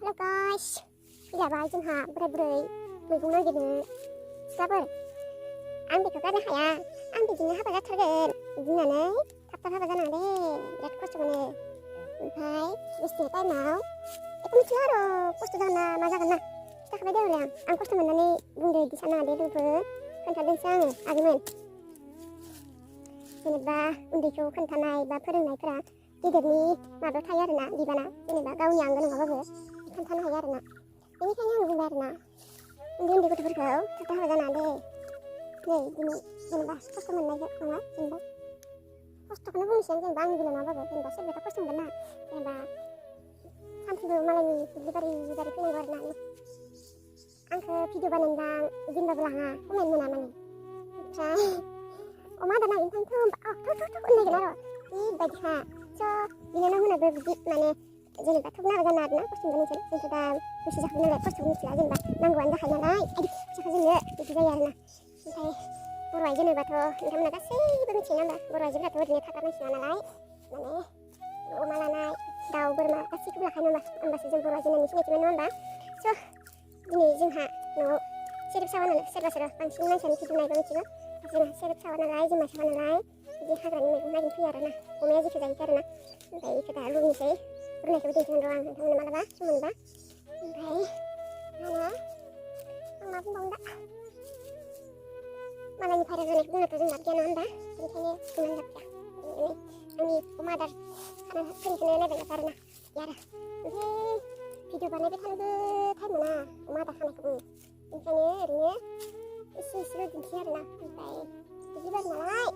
Halo guys, fैलाबाय जोंहा बोराय मैगं नागिरनो सिख्लाफोर आं बेखौ गारनो हाया आं बिदिनो हाबा जाथारगोन बिदि होननानै थाब हाबा जानाङा दे बिराद खस्थ' मोनो ओमफ्राय बिसोरनि टाइमाव एखौ मिथिला आरो खस्थ' जागोन ना मा जागोन ना खिथाखाबाय दे हले आं खस्थ' मोननानै बुंदो बिदि साननाङा दे लोगोफोर खोन्थादोंसो आङो आगैमोन जेनेबा उन्दैखौ खोन्थानाय बा फोरोंनायफोरा गिदिरनि माबायाव थायो आरोना बिबाना जेनेबा गावनि आंगो नङाबाबो खोन्थानो हायो आरोना बेनिखायनो आं बुंबाय आरोना उन्दै गथ'फोरखौ थाब हाबा जानाङा दे नै दिनै जेनेबा खस्थ' मोननाय नङा जेनेबा खस्थ'खौनो बुंनोसै जेनेबा आंनि बेलायाव नङाबाबो जेनेबा सोरबाया खस्थ' मोनगोन ना जेनेबा सानफ्रोमबो मालायनि दुब्लिबारि फैनांगौ आरोना आंखौ भिडिअ बानायनोबा जेनेबाबो लाङा कमेन्ट मोना माने ओमफ्राय अमा आदार नागिरनो थांथ' होननायगोन आरो बेबायदिखा स' बिनानावमोनाबो बिदि माने जेनेबा थब नागा जाना आरोना खस्थ' मोनगोन नोंसोर जोंथ' दा बैसो जाखाबाय नालाय खस्थ'खौ मिथिला जेनेबा नांगौआनो जाखायो नालाय आइदि फैसाखौ जोंनो बिदि जायो आरोना ओमफ्राय बर' आइजो होनोबाथ' नोंथांमोना गासैबो मिथियो ना होमबा बर' आइजोफोराथ' ओरैनो थाग्रा मानसि नङा नालाय माने अमा लानाय दाउ बोरमा गासैखौबो लाखायो नङा होमबासो जों बर' आइजो होननानै सिनायथिबाय नङा होमबा स' दिनै जोंहा न'आव सेरेब सावा नालाय सोरबा बांसिन मानसियानो भिडिअ नायबा मिथिगौ जोंहा सेरेब सावा नालाय जुमाय सावा नालाय बिदि हाग्रानि मैगं नागिरनो फैयो आरोना अमाया जेखौ जायोखो आरोना ओमफ्राय बेखौ दा रुनोसै रुनायखौबो दिन्थिगोन र' आं नोंथांमोननो मालाबा सम मोनबा ओमफ्राय आं मा बुंबावनो दा मालायनि भाइरेल जानायखौ बुंनाथ' जों लाब गैया नङा होमबा बेनिखायनो बुंनानै लाब गैया आंनि अमा आदार खानायखौनो नायबाय थादों आरोना आरो ओमफ्राय भिडिअ बानायबाय थानोबो टाइम मोना अमा आदार खानायखौ ओंखायनो ओरैनो एसेल' दिन्थियो आरोना ओमफ्राय बिदिबार नालाय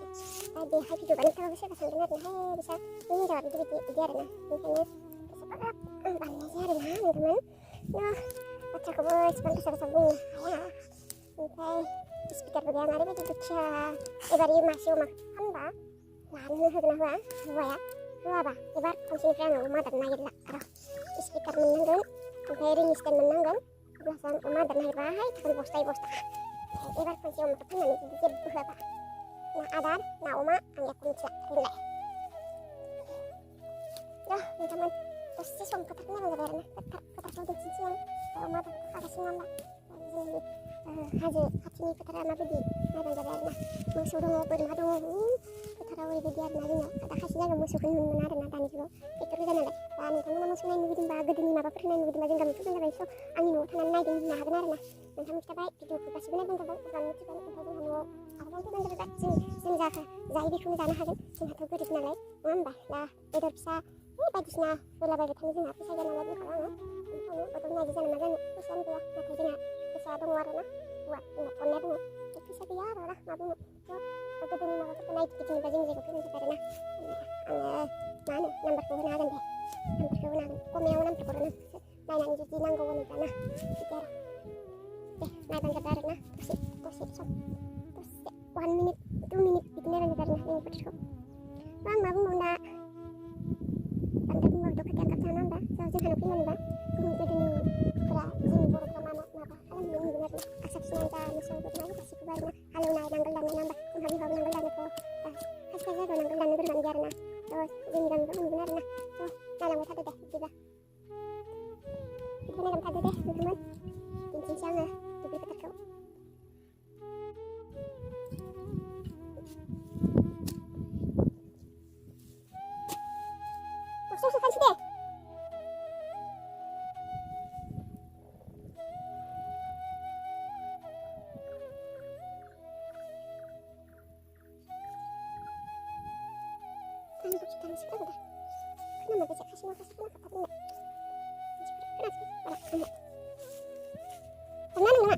दा बेहाय भिडिअ बानायथाबाबो सोरबा सानगोन आरोना हे बिसा बे हिन्जावा बिदि आरोना ओंखायनो एसेबां आं बानायनाय जाया आरोना नोंथांमोन बाथ्राखौबो एसेबां गोसा बुंनो हाया ओमफ्राय स्पिकारबो गैया ओरैबायदि दुखिया एबार मासे अमा फानबा लानो होगोन ना होआ होआबा एबार खनसेनिफ्राय आङो अमा आदार नागिरला आरो स्पिकार मोननांगोन ओमफ्राय रिं स्टेन्ड मोननांगोन अब्लासो आं अमा आदार नागिरबाय थागोन बस्था एबार खनसे अमाखौ फाननानै जुदि जेबो होआबा ना आदार ना अमा आं एख' मिथिला रोंलाय नोंथांमोन दसे सम फोथारखौ नायबानो जाबाय आरोना फोथारखौ दिन्थिनोसै आं अमा आदारखौ खागासिनो नालाय जोंनि हाजो खाथिनि फोथारा माबायदि नायबानो जाबाय आरोना मोसौ दङ बोरमा दङ फोथाराव ओरैबायदि आरोना जोंनाव दा खायसे जायगायाव मोसौखौ नुनो मोना आरोना दानि जुगाव ट्रेक्टर गोजा नालाय दा नोंथांमोना मोसौ नायनो लुगैदोंबा गोदोनि माबाफोर नायनो लुगैदोंबा जों गामियाव फैबानो जाबाय स' आंनि न'आव थानानै नायदों होननो हागोन आरोना नोंथांमोन खिथाबाय भिडिअखौ गासिबो नायबानो जाबाय अब्ला मिथिगोन ओमफ्राय जोंहा न'आव आलासियानो फैबानो जाबाय जों जायो बेखौनो जानो हागोन जोंहाथ' गोरिब नालाय नङा होमबा दा बेदर फिसा बायदिसिना होलाबायबाय थानो जोंहा फैसा गैया नालाय बुंखाबाय आङो ओंखायनो बदल नायदो जानो मा जानो फैसायानो गैया नाथाय जोंहा फैसा दङ आरोना हौवा जोंना अननाया दङ फैसा गैया आरो ना मा बुंनो गोदोनि माबाफोरखौ नायगिदिंनोबा जोंनि जायगायाव फैबानो जाबाय आरोना आङो मा होनो नाम्बारखौ होनो हागोन दे नाम्बारखौ होनो हागोन कमेयाव नाम्बारखौ हरो नायनानै जुदि नांगौ होनोब्ला ना बिदि आरो दे नायबानो जाबाय आरोना दसे सम दसे 1 मिनिट 2 मिनिट बिदि नायबानो जाबाय आरोना जोंनि बोथोरखौ आं मा बुंबावनो दा बांद्राय बुंबाबोथ' खोथाया ओंखारनो नङा होमबा जोंहानाव फैनो मोनबा गोदोनिफोरा जोंनि बर'फ्रा मा खालामनो मोनगोन आरोना आसा फिसिनाय जा मोसौ बोरमा गासिखौबो आरोना हालेवनाय नांगोल दाननाय नङा होमबा जोंहा बिहाबो नांगोल दानोथ' खायसे जायगायाव नांगोल दाननो गोरोंआनो गैया आरोना जोंनि गामियाव मोनगोन आरोना नायलांबाय थादो दे बिदिबा ओमफ्राय नायलांबाय थादो दे नोंथांमोन दिन्थिनोसै आङो दुब्लि फोथारखौ बस्तायाव सोखानोसै दे Kenapa bisa kasih makasih kenapa tapi enggak kenapa mana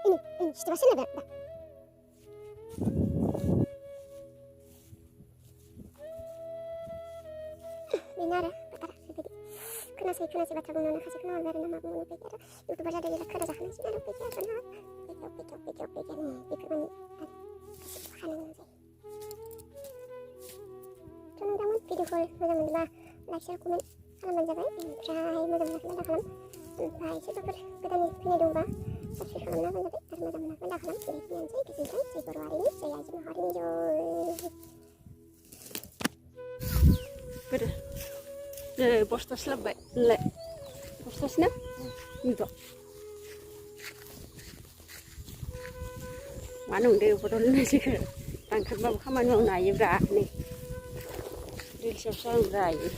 ini situasi ada benar kata jadi kenasi baca bunuh kasih kenal dari nama bunuh pikir youtuber ada yang kerja sana sih ada pikir kenal pikir nih pikir kanan sih teman-teman videoखौ मोजां मोनोबा like share comment खालामबानो जाबाय ओमफ्राय मोजां मोनाखैबा दा खालाम ओमफ्राय सोरबाफोर गोदानै फैनाय दंबा साबस्क्राइब खालामना होबानो जाबाय आरो मोजां मोनाखैबा दा खालाम बेखिनियानोसै गोजोनथों जय बर' हारिनि जय आइजो माहारिनि जय बस्थासो लाबोबाय नोंलाय बस्थासो ना बेनोथ' मानो होनदो बटल होननायसोखो रांखारबाबो खामानि मावनो हायोब्रा नै रिल्सआवसो आं जायो